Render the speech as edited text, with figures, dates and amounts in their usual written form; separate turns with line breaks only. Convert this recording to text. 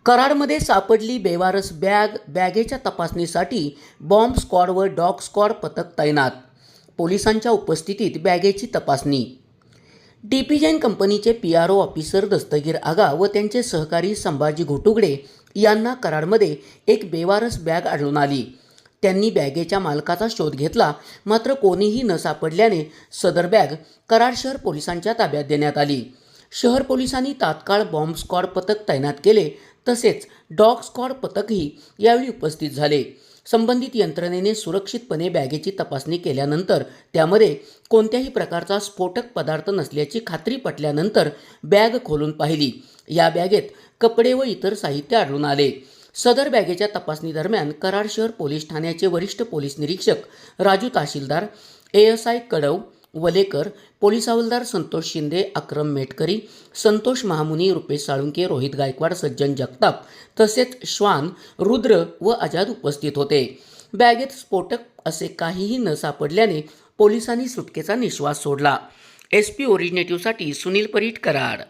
कराडमध्ये सापडली बेवारस बॅग. बॅगेच्या तपासणीसाठी bomb squad व डॉग स्क्वॉड पथक तैनात. पोलिसांच्या उपस्थितीत बॅगेची तपासणी. डीपी जैन कंपनीचे PRO ऑफिसर दस्तगीर आगा व त्यांचे सहकारी संभाजी घोटुगडे यांना कराडमध्ये एक बेवारस बॅग आढळून आली. त्यांनी बॅगेच्या मालकाचा शोध घेतला, मात्र कोणीही न सापडल्याने सदर बॅग कराड शहर पोलिसांच्या ताब्यात देण्यात आली. शहर पोलिसांनी तात्काळ बॉम्ब स्क्वॉड पथक तैनात केले, तसेच डॉग स्क्वॉड पथकही यावेळी उपस्थित झाले. संबंधित यंत्रणेने सुरक्षितपणे बॅगेची तपासणी केल्यानंतर त्यामध्ये कोणत्याही प्रकारचा स्फोटक पदार्थ नसल्याची खात्री पटल्यानंतर बॅग खोलून पाहिली. या बॅगेत कपडे व इतर साहित्य आढळून आले. सदर बॅगेच्या तपासणी दरम्यान कराड शहर पोलीस ठाण्याचे वरिष्ठ पोलीस निरीक्षक राजू तहसीलदार, ASI कडव, वलेकर, पोलीस हवालदार संतोष शिंदे, अक्रम मेटकरी, संतोष महामुनी, रुपेश साळुंके, रोहित गायकवाड, सज्जन जगताप तसेच श्वान, रुद्र व आजाद उपस्थित होते. बॅगेत स्फोटक असे काहीही न सापडल्याने पोलिसांनी सुटकेचा निश्वास सोडला. SP ओरिजिनेटिव्हसाठी सुनील परीट, कराड.